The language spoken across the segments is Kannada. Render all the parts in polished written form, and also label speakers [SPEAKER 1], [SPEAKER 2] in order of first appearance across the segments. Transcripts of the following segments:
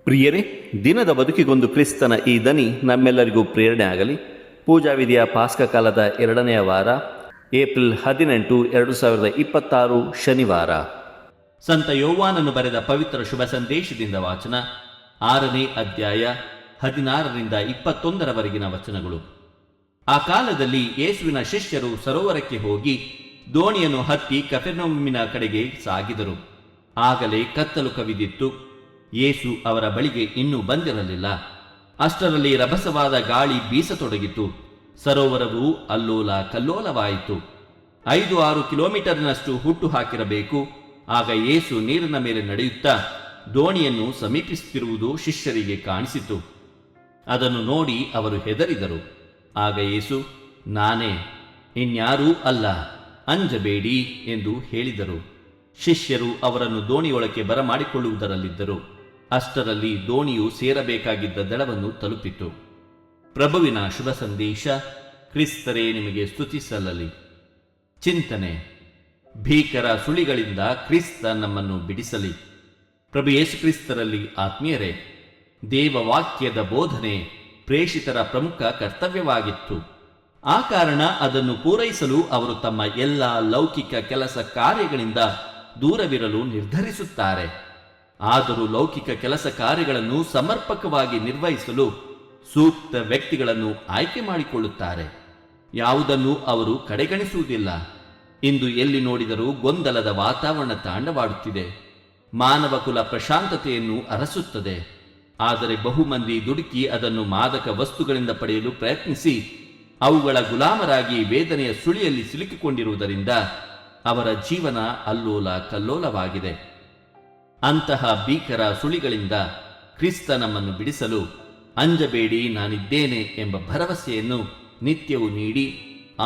[SPEAKER 1] ಪ್ರಿಯರೇ, ದಿನದ ಬದುಕಿಗೊಂದು ಕ್ರಿಸ್ತನ ಈ ದನಿ ನಮ್ಮೆಲ್ಲರಿಗೂ ಪ್ರೇರಣೆ ಆಗಲಿ. ಪೂಜಾ ವಿಧಿಯ ಪಾಸ್ಕ ಕಾಲದ 2ನೇ ವಾರ, ಏಪ್ರಿಲ್ 18, 2026 ಶನಿವಾರ. ಸಂತ ಯೋವಾನನು ಬರೆದ ಪವಿತ್ರ ಶುಭ ಸಂದೇಶದಿಂದ ವಾಚನ. 6ನೇ ಅಧ್ಯಾಯ 16ರಿಂದ 21ರವರೆಗಿನ ವಚನಗಳು. ಆ ಕಾಲದಲ್ಲಿ ಯೇಸುವಿನ ಶಿಷ್ಯರು ಸರೋವರಕ್ಕೆ ಹೋಗಿ ದೋಣಿಯನ್ನು ಹತ್ತಿ ಕಪೆರ್ನೌಮಿನ ಕಡೆಗೆ ಸಾಗಿದರು. ಆಗಲೇ ಕತ್ತಲು ಕವಿದಿತ್ತು. ಯೇಸು ಅವರ ಬಳಿಗೆ ಇನ್ನೂ ಬಂದಿರಲಿಲ್ಲ. ಅಷ್ಟರಲ್ಲಿ ರಭಸವಾದ ಗಾಳಿ ಬೀಸತೊಡಗಿತು. ಸರೋವರವು ಅಲ್ಲೋಲ ಕಲ್ಲೋಲವಾಯಿತು. 5-6 ಕಿಲೋಮೀಟರ್ನಷ್ಟು ಹುಟ್ಟು ಹಾಕಿರಬೇಕು. ಆಗ ಯೇಸು ನೀರಿನ ಮೇಲೆ ನಡೆಯುತ್ತಾ ದೋಣಿಯನ್ನು ಸಮೀಪಿಸುತ್ತಿರುವುದು ಶಿಷ್ಯರಿಗೆ ಕಾಣಿಸಿತು. ಅದನ್ನು ನೋಡಿ ಅವರು ಹೆದರಿದರು. ಆಗ ಯೇಸು, ನಾನೇ, ಇನ್ಯಾರೂ ಅಲ್ಲ, ಅಂಜಬೇಡಿ ಎಂದು ಹೇಳಿದರು. ಶಿಷ್ಯರು ಅವರನ್ನು ದೋಣಿಯೊಳಕ್ಕೆ ಬರಮಾಡಿಕೊಳ್ಳುವುದರಲ್ಲಿದ್ದರು. ಅಷ್ಟರಲ್ಲಿ ದೋಣಿಯು ಸೇರಬೇಕಾಗಿದ್ದ ದಡವನ್ನು ತಲುಪಿತು. ಪ್ರಭುವಿನ ಶುಭ ಸಂದೇಶ. ಕ್ರಿಸ್ತರೇ ನಿಮಗೆ ಸ್ತುತಿ ಸಲ್ಲಲಿ. ಚಿಂತನೆ. ಭೀಕರ ಸುಳಿಗಳಿಂದ ಕ್ರಿಸ್ತ ನಮ್ಮನ್ನು ಬಿಡಿಸಲಿ. ಪ್ರಭು ಯೇಸು ಕ್ರಿಸ್ತರಲ್ಲಿ ಆತ್ಮೀಯರೇ, ದೇವವಾಕ್ಯದ ಬೋಧನೆ ಪ್ರೇಷಿತರ ಪ್ರಮುಖ ಕರ್ತವ್ಯವಾಗಿತ್ತು. ಆ ಕಾರಣ ಅದನ್ನು ಪೂರೈಸಲು ಅವರು ತಮ್ಮ ಎಲ್ಲ ಲೌಕಿಕ ಕೆಲಸ ಕಾರ್ಯಗಳಿಂದ ದೂರವಿರಲು ನಿರ್ಧರಿಸುತ್ತಾರೆ. ಆದರೂ ಲೌಕಿಕ ಕೆಲಸ ಕಾರ್ಯಗಳನ್ನು ಸಮರ್ಪಕವಾಗಿ ನಿರ್ವಹಿಸಲು ಸೂಕ್ತ ವ್ಯಕ್ತಿಗಳನ್ನು ಆಯ್ಕೆ ಮಾಡಿಕೊಳ್ಳುತ್ತಾರೆ. ಯಾವುದನ್ನು ಅವರು ಕಡೆಗಣಿಸುವುದಿಲ್ಲ. ಇಂದು ಎಲ್ಲಿ ನೋಡಿದರೂ ಗೊಂದಲದ ವಾತಾವರಣ ತಾಂಡವಾಡುತ್ತಿದೆ. ಮಾನವ ಕುಲ ಪ್ರಶಾಂತತೆಯನ್ನು ಅರಸುತ್ತದೆ. ಆದರೆ ಬಹುಮಂದಿ ದುಡುಕಿ ಅದನ್ನು ಮಾದಕ ವಸ್ತುಗಳಿಂದ ಪಡೆಯಲು ಪ್ರಯತ್ನಿಸಿ ಅವುಗಳ ಗುಲಾಮರಾಗಿ ವೇದನೆಯ ಸುಳಿಯಲ್ಲಿ ಸಿಲುಕಿಕೊಂಡಿರುವುದರಿಂದ ಅವರ ಜೀವನ ಅಲ್ಲೋಲ ಕಲ್ಲೋಲವಾಗಿದೆ. ಅಂತಹ ಭೀಕರ ಸುಳಿಗಳಿಂದ ಕ್ರಿಸ್ತ ನಮ್ಮನ್ನು ಬಿಡಿಸಲು ಅಂಜಬೇಡಿ, ನಾನಿದ್ದೇನೆ ಎಂಬ ಭರವಸೆಯನ್ನು ನಿತ್ಯವೂ ನೀಡಿ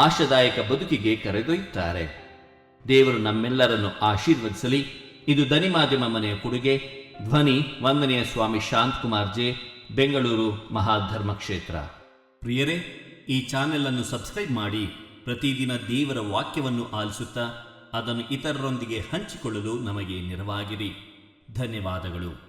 [SPEAKER 1] ಆಶಾದಾಯಕ ಬದುಕಿಗೆ ಕರೆದೊಯ್ಯುತ್ತಾರೆ. ದೇವರು ನಮ್ಮೆಲ್ಲರನ್ನು ಆಶೀರ್ವದಿಸಲಿ. ಇದು ದನಿ ಮಾಧ್ಯಮ ಮನೆಯ ಕೊಡುಗೆ. ಧ್ವನಿ ವಂದನೆಯ ಸ್ವಾಮಿ ಶಾಂತಕುಮಾರ್ ಜೆ, ಬೆಂಗಳೂರು ಮಹಾಧರ್ಮ ಕ್ಷೇತ್ರ. ಪ್ರಿಯರೇ, ಈ ಚಾನೆಲ್ ಅನ್ನು ಸಬ್ಸ್ಕ್ರೈಬ್ ಮಾಡಿ ಪ್ರತಿದಿನ ದೇವರ ವಾಕ್ಯವನ್ನು ಆಲಿಸುತ್ತಾ ಅದನ್ನು ಇತರರೊಂದಿಗೆ ಹಂಚಿಕೊಳ್ಳಲು ನಮಗೆ ನೆರವಾಗಿರಿ. ಧನ್ಯವಾದಗಳು.